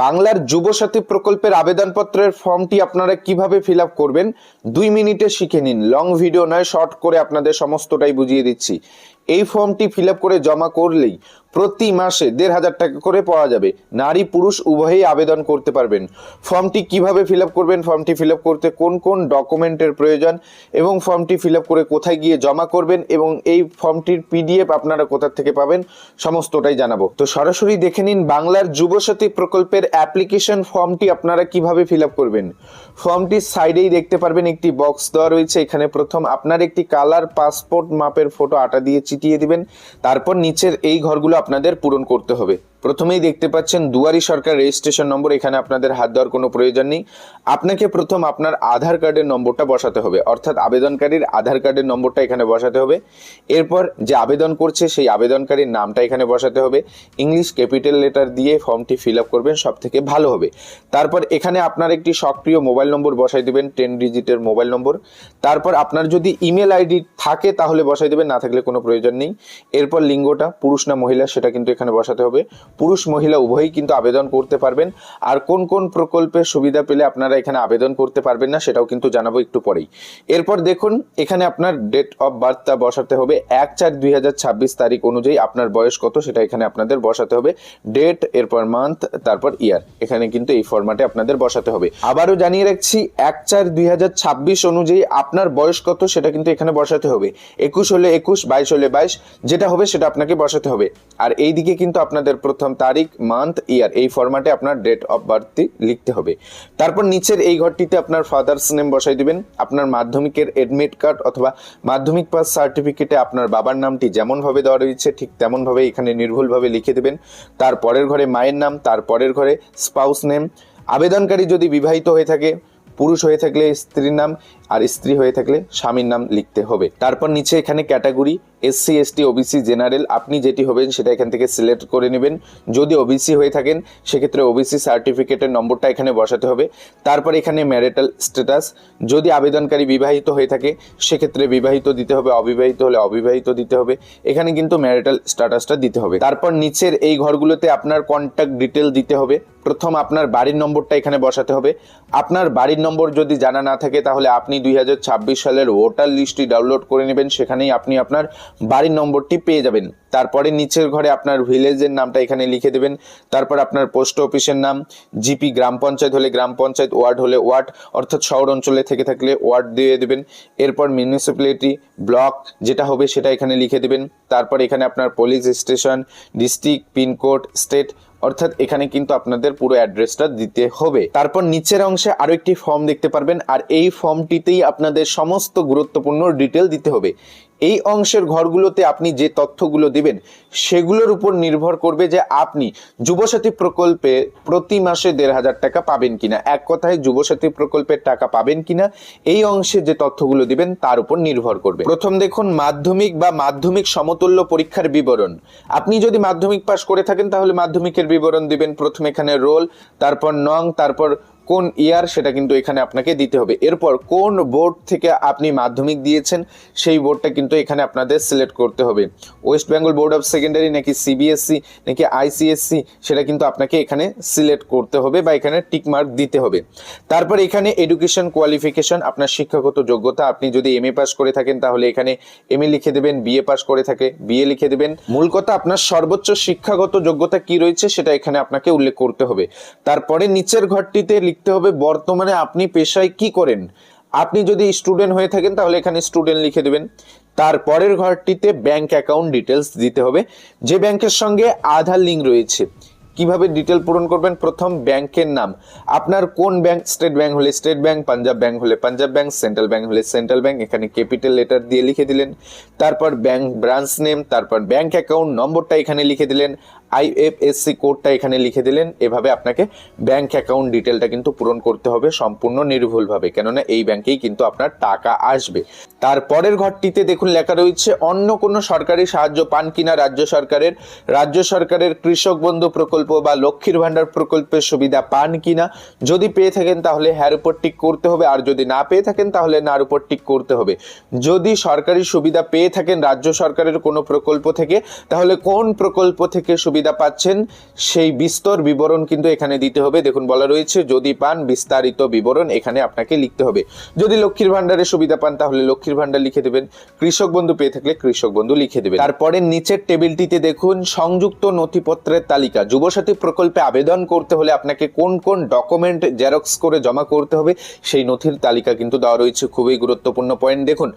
বাংলার যুবসাথী প্রকল্পের আবেদনপত্রের ফর্মটি আপনারা কিভাবে ফিল আপ করবেন 2 মিনিটে শিখে নিন। লং ভিডিও নয়, শর্ট করে আপনাদের সমস্তটাই বুঝিয়ে দিচ্ছি। এই ফর্মটি ফিল আপ করে জমা করলেই প্রতি মাসে 1,500 টাকা করে পাওয়া যাবে। নারী পুরুষ উভয়ই আবেদন করতে পারবেন। ফর্মটি কিভাবে ফিল আপ করবেন, ফর্মটি ফিল আপ করতে কোন কোন ডকুমেন্টের প্রয়োজন এবং ফর্মটি ফিল আপ করে কোথায় গিয়ে জমা করবেন এবং এই ফর্মটির পিডিএফ আপনারা কোথা থেকে পাবেন সমস্তটাই জানাবো। তো সরাসরি দেখে নিন বাংলার যুবসাথী প্রকল্পের অ্যাপ্লিকেশন ফর্মটি আপনারা কিভাবে ফিল আপ করবেন। ফর্মটির সাইডেই দেখতে পারবেন একটি বক্স দেওয়া রয়েছে। এখানে প্রথম আপনার একটি কালার পাসপোর্ট মাপের ফটো আটা দিয়ে চিটিয়ে দিবেন। তারপর নিচের এই ঘরগুলো আপনাদের পূরণ করতে হবে। প্রথমেই দেখতে পাচ্ছেন দুয়ারি সরকার রেজিস্ট্রেশন নম্বর। এখানে আপনাদের হাত দেওয়ার কোনো প্রয়োজন নেই। আপনাকে প্রথম আপনার আধার কার্ডের নম্বরটা বসাতে হবে, অর্থাৎ আবেদনকারীর আধার কার্ডের নম্বরটা এখানে বসাতে হবে। এরপর যে আবেদন করছে সেই আবেদনকারীর নামটা এখানে বসাতে হবে। ইংলিশ ক্যাপিটাল লেটার দিয়ে ফর্মটি ফিল আপ করবেন, সব থেকে ভালো হবে। তারপর এখানে আপনার একটি সক্রিয় মোবাইল নম্বর বসাই দেবেন, 10 ডিজিটের মোবাইল নম্বর। তারপর আপনার যদি ইমেল আইডি থাকে তাহলে বসাই দেবেন, না থাকলে কোনো প্রয়োজন নেই। এরপর লিঙ্গটা পুরুষ না মহিলা সেটা কিন্তু এখানে বসাতে হবে। পুরুষ মহিলা উভয়ই কিন্তু আবেদন করতে পারবেন। আর কোন কোন প্রকল্পের সুবিধা পেলে আপনারা এখানে আবেদন করতে পারবেন না সেটাও কিন্তু জানাবো একটু পরেই। এরপর দেখুন এখানে আপনার ডেট অফ বার্থটা বসাতে হবে। 1/4/2026 তারিখ অনুযায়ী আপনার বয়স কত সেটা এখানে আপনাদের বসাতে হবে। ডেট, এরপর মান্থ, তারপর ইয়ার, এখানে কিন্তু এই ফরম্যাটে আপনাদের বসাতে হবে। আবারও জানিয়ে রাখছি 1/4/2026 অনুযায়ী আপনার বয়স কত সেটা কিন্তু এখানে বসাতে হবে। 21 হলে 21, 22 হলে 22, যেটা হবে সেটা আপনাকে বসাতে হবে। আর এই দিকে কিন্তু আপনাদের প্রথম তারিখ, মান্থ, ইয়ার এই ফরম্যাটে আপনার ডেট অফ বার্থটি লিখতে হবে। তারপর নিচের এই ঘরটিতে আপনার ফাদার্স নেম বসাই দিবেন। আপনার মাধ্যমিকের এডমিট কার্ড অথবা মাধ্যমিক পাস সার্টিফিকেটে আপনার বাবার নামটি যেমনভাবে দেওয়া রয়েছে ঠিক তেমনভাবে এখানে নির্ভুলভাবে লিখে দেবেন। তারপরের ঘরে মায়ের নাম, তারপরের ঘরে স্পাউস নেম। আবেদনকারী যদি বিবাহিত হয়ে থাকে, পুরুষ হয়ে থাকলে স্ত্রীর নাম, আর স্ত্রী হয়ে থাকলে স্বামীর নাম লিখতে হবে। তারপর নিচে এখানে category SC ST OBC general, আপনি যেটি হবেন সেটা এখান থেকে সিলেক্ট করে নেবেন। যদি OBC হয়ে থাকেন সেক্ষেত্রে OBC সার্টিফিকেটের নম্বরটা এখানে বসাতে হবে। তারপর এখানে ম্যারিটাল স্ট্যাটাস, যদি আবেদনকারী বিবাহিত হয়ে থাকে সেক্ষেত্রে বিবাহিত দিতে হবে, অবিবাহিত হলে অবিবাহিত দিতে হবে। এখানে কিন্তু ম্যারিটাল স্ট্যাটাসটা দিতে হবে। তারপর নিচের এই ঘরগুলোতে আপনার কন্ট্যাক্ট ডিটেল দিতে হবে। প্রথম আপনার বাড়ির নম্বরটা এখানে বসাতে হবে। আপনার বাড়ির নম্বর যদি জানা না থাকে তাহলে আপনি 2026 সালের ভোটার লিস্টটি ডাউনলোড করে নেবেন, সেখানেই আপনি আপনার বাড়ির নম্বরটি পেয়ে যাবেন। তারপরে নিচের ঘরে আপনার ভিলেজের নামটা এখানে লিখে দেবেন। তারপর আপনার পোস্ট অফিসের নাম, জিপি গ্রাম পঞ্চায়েত হলে গ্রাম পঞ্চায়েত, ওয়ার্ড হলে ওয়ার্ড, অর্থাৎ শহর অঞ্চলে থেকে থাকলে ওয়ার্ড দিয়ে দেবেন। এরপর মিউনিসিপ্যালিটি, ব্লক যেটা হবে সেটা এখানে লিখে দেবেন। তারপর এখানে আপনার police station, district, pincode, state, অর্থাৎ এখানে কিন্তু আপনাদের পুরো অ্যাড্রেসটা দিতে হবে। তারপর নিচের অংশে আরো একটি ফর্ম দেখতে পারবেন, আর এই ফর্মটিতেই আপনাদের সমস্ত গুরুত্বপূর্ণ ডিটেল দিতে হবে। এই অংশের ঘরগুলোতে আপনি যে তথ্যগুলো দিবেন সেগুলোর উপর নির্ভর করবে যে আপনি যুবসাথী প্রকল্পে প্রতি মাসে 1,500 টাকা পাবেন কিনা। এক কথায় যুবসাথী প্রকল্পের টাকা পাবেন কিনা এই অংশে যে তথ্যগুলো দিবেন তার উপর নির্ভর করবে। প্রথম দেখুন মাধ্যমিক বা মাধ্যমিক সমতুল্য পরীক্ষার বিবরণ। আপনি যদি মাধ্যমিক পাস করে থাকেন তাহলে মাধ্যমিকের বিবরণ দিবেন। প্রথমে এখানে রোল, তারপর নং, তারপর কোন ইয়ার সেটা কিন্তু এখানে আপনাকে দিতে হবে। এরপর কোন বোর্ড থেকে আপনি মাধ্যমিক দিয়েছেন সেই বোর্ডটা কিন্তু এখানে আপনাদের সিলেক্ট করতে হবে। West Bengal board of secondary নাকি CBSE নাকি ICSE সেটা কিন্তু আপনাকে এখানে সিলেক্ট করতে হবে বা এখানে টিক মার্ক দিতে হবে। তারপর এখানে এডুকেশন কোয়ালিফিকেশন, আপনার শিক্ষাগত যোগ্যতা। আপনি যদি MA পাস করে থাকেন তাহলে এখানে MA লিখে দেবেন, BA পাস করে থাকে BA লিখে দেবেন। মূল কথা আপনার সর্বোচ্চ শিক্ষাগত যোগ্যতা কি রয়েছে সেটা এখানে আপনাকে উল্লেখ করতে হবে। তারপরে নিচের ঘরটিতে লিখতে হবে বর্তমানে আপনি পেশায় কি করেন। আপনি যদি স্টুডেন্ট হয়ে থাকেন তাহলে এখানে স্টুডেন্ট লিখে দেবেন। তারপরের ঘরটিতে ব্যাংক অ্যাকাউন্ট ডিটেলস দিতে হবে, যে ব্যাংকের সঙ্গে আধার লিঙ্ক রয়েছে। কিভাবে ডিটেল পূরণ করবেন, প্রথম ব্যাংকের নাম, আপনার কোন ব্যাংক, স্টেট ব্যাংক হলে স্টেট ব্যাংক, পাঞ্জাব ব্যাংক হলে পাঞ্জাব ব্যাংক, সেন্ট্রাল ব্যাংক হলে সেন্ট্রাল ব্যাংক, এখানে ক্যাপিটাল লেটার দিয়ে লিখে দিলেন। তারপর ব্যাংক ব্রাঞ্চ নেম, তারপর ব্যাংক অ্যাকাউন্ট নম্বরটা এখানে লিখে দিলেন, IFSC কোডটা এখানে লিখে দিলেন। এভাবে আপনাকে ব্যাংক অ্যাকাউন্ট ডিটেলটা কিন্তু পূরণ করতে হবে সম্পূর্ণ নির্ভুলভাবে, কেননা এই ব্যাংকেই কিন্তু আপনার টাকা আসবে। তারপরের ঘরটিতে দেখুন লেখা রয়েছে অন্য কোনো সরকারি সাহায্য পান কিনা রাজ্য সরকারের কৃষক বন্ধু প্রকল্প বা লক্ষ্মীর ভান্ডার প্রকল্পের সুবিধা পান কিনা। যদি পেয়ে থাকেন তাহলে হ্যার উপর টিক করতে হবে, আর যদি না পেয়ে থাকেন তাহলে নার উপর টিক করতে হবে। যদি সরকারি সুবিধা পেয়ে থাকেন রাজ্য সরকারের কোনো প্রকল্প থেকে তাহলে কোন প্রকল্প থেকে সুবিধা সুবিধা পাচ্ছেন সেই বিস্তর বিবরণ কিন্তু এখানে দিতে হবে। দেখুন বলা রয়েছে যদি পান বিস্তারিত বিবরণ এখানে আপনাকে লিখতে হবে। যদি লক্ষ্মীর ভান্ডারের সুবিধা পান তাহলে লক্ষ্মীর ভান্ডার লিখে দেবেন, কৃষক বন্ধু পেয়ে থাকলে কৃষক বন্ধু লিখে দেবেন। তারপরে নিচের টেবিলটিতে দেখুন সংযুক্ত নথিপত্রের তালিকা। যুবসাথী প্রকল্পে আবেদন করতে হলে আপনাকে কোন কোন ডকুমেন্ট জেরক্স করে জমা করতে হবে সেই নথির তালিকা কিন্তু দেওয়া রয়েছে। খুবই গুরুত্বপূর্ণ পয়েন্ট। দেখুন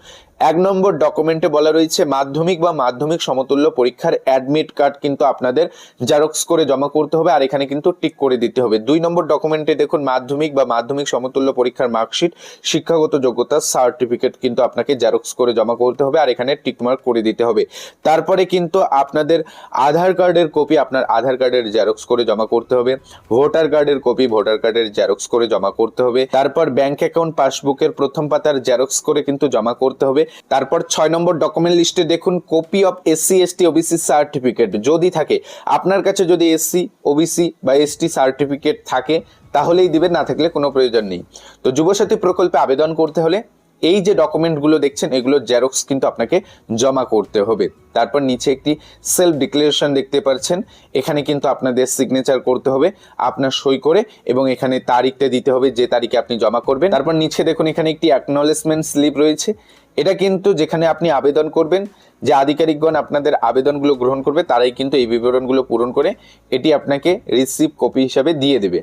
1 নম্বর ডকুমেন্টে বলা রয়েছে মাধ্যমিক বা মাধ্যমিক সমতুল্য পরীক্ষার অ্যাডমিট কার্ড কিন্তু আপনাদের জেরক্স করে জমা করতে হবে, আর এখানে কিন্তু টিক করে দিতে হবে। 2 নম্বর ডকুমেন্টে দেখুন মাধ্যমিক বা মাধ্যমিক সমতুল্য পরীক্ষার মার্কশিট, শিক্ষাগত যোগ্যতা সার্টিফিকেট কিন্তু আপনাকে জেরক্স করে জমা করতে হবে, আর এখানে টিক মার্ক করে দিতে হবে। তারপরে কিন্তু আপনাদের আধার কার্ডের কপি আপনার আধার কার্ডের জেরক্স করে জমা করতে হবে, ভোটার কার্ডের কপি ভোটার কার্ডের জেরক্স করে জমা করতে হবে। তারপর ব্যাংক অ্যাকাউন্ট পাসবুকের প্রথম পাতার জেরক্স করে কিন্তু জমা করতে হবে। তারপর 6 নম্বর ডকুমেন্ট লিস্টে দেখুন copy of SC ST OBC certificate যদি থাকে আপনার কাছে, যদি এসসি ওবিসি বা এসটি সার্টিফিকেট থাকে তাহলেই দিবেন, না থাকলে কোনো প্রয়োজন নেই। তো যুবসাথী প্রকল্পে আবেদন করতে হলে এই যে ডকুমেন্টগুলো দেখছেন এগুলো জেরক্স কিন্তু আপনাকে জমা করতে হবে। তারপর নিচে একটি সেলফ ডিক্লারেশন দেখতে পাচ্ছেন, এখানে কিন্তু আপনাদের সিগনেচার করতে হবে আপনার সই করে, এবং এখানে তারিখটা দিতে হবে যে তারিখে আপনি জমা করবেন। তারপর নিচে দেখুন এখানে একটি অ্যাকনলেজমেন্ট স্লিপ রয়েছে, এটা কিন্তু যেখানে আপনি আবেদন করবেন যে আধিকারিকগণ আপনাদের আবেদনগুলো গ্রহণ করবে তারাই কিন্তু এই বিবরণগুলো পূরণ করে এটি আপনাকে রিসিভ কপি হিসাবে দিয়ে দেবে।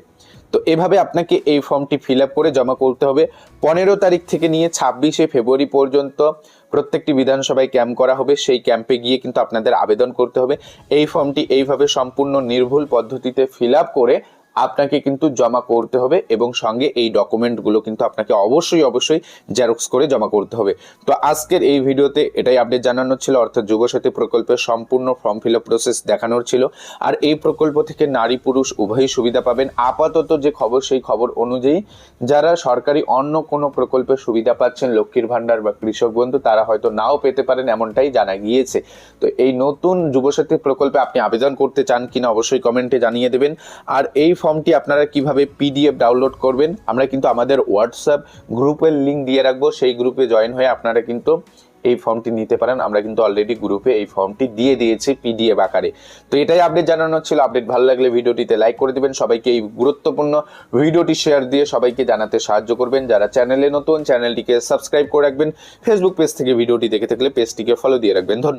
তো এভাবে আপনাকে এই ফর্মটি ফিল আপ করে জমা করতে হবে। 15 তারিখ থেকে নিয়ে 26শে ফেব্রুয়ারি পর্যন্ত প্রত্যেকটি বিধানসভায় ক্যাম্প করা হবে, সেই ক্যাম্পে গিয়ে কিন্তু আপনাদের আবেদন করতে হবে। এই ফর্মটি এইভাবে সম্পূর্ণ নির্ভুল পদ্ধতিতে ফিল আপ করে আপনাকে কিন্তু জমা করতে হবে, এবং সঙ্গে এই ডকুমেন্টগুলো কিন্তু আপনাকে অবশ্যই জেরক্স করে জমা করতে হবে। তো আজকের এই ভিডিওতে এটাই আপডেট জানানোর ছিল, অর্থাৎ যুবসাথী প্রকল্পের সম্পূর্ণ ফর্ম ফিল আপ প্রসেস দেখানোর ছিল। আর এই প্রকল্প থেকে নারী পুরুষ উভয়ই সুবিধা পাবেন। আপাতত যে খবর সেই খবর অনুযায়ী যারা সরকারি অন্য কোনো প্রকল্পের সুবিধা পাচ্ছেন, লক্ষ্মীর ভান্ডার বা কৃষক বন্ধু, তারা হয়তো নাও পেতে পারেন এমনটাই জানা গিয়েছে। তো এই নতুন যুবসাথী প্রকল্পে আপনি আবেদন করতে চান কিনা অবশ্যই কমেন্টে জানিয়ে দেবেন। আর এই ফর্মটি আপনারা কিভাবে পিডিএফ ডাউনলোড করবেন আমরা কিন্তু আমাদের হোয়াটসঅ্যাপ গ্রুপের লিংক দিয়ে রাখবো, সেই গ্রুপে জয়েন হয়ে আপনারা কিন্তু এই ফর্মটি নিতে পারেন। আমরা কিন্তু অলরেডি গ্রুপে এই ফর্মটি দিয়ে দিয়েছি পিডিএফ আকারে। তো এটাই আপডেট জানানোর ছিল। আপডেট ভালো লাগলে ভিডিওটিতে লাইক করে দিবেন, সবাইকে এই গুরুত্বপূর্ণ ভিডিওটি শেয়ার দিয়ে সবাইকে জানাতে সাহায্য করবেন। যারা চ্যানেলে নতুন চ্যানেলটিকে সাবস্ক্রাইব করে রাখবেন, ফেসবুক পেজ থেকে ভিডিওটি দেখে থাকলে পেজটিকে ফলো দিয়ে রাখবেন। ধন্যবাদ।